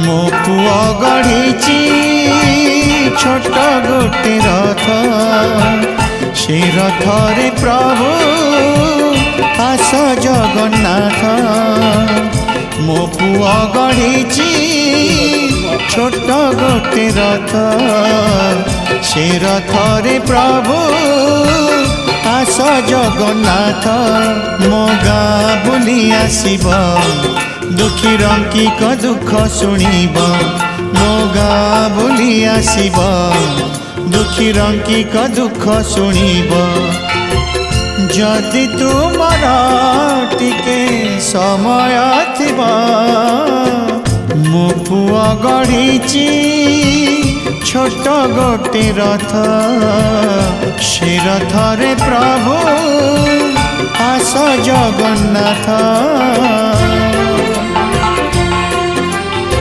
मो पुआ गढ़ी छोट गोटे रथ से रथ रे प्रभु आस जगन्नाथ। मो पुआ गढ़ी छोट गोटे रथ से रथ रे प्रभु आस जगन्नाथ। मो गाँ बुली आसब दुखी रंकी को दुख शुणब। मो गाँ बुली आसब दुखी रंकी को दुख शुणब। जदि तुमर टिके समय थिबा मो पुआ गढ़ी छोट गोटे रथ से रथ रे प्रभु आस जगन्नाथ।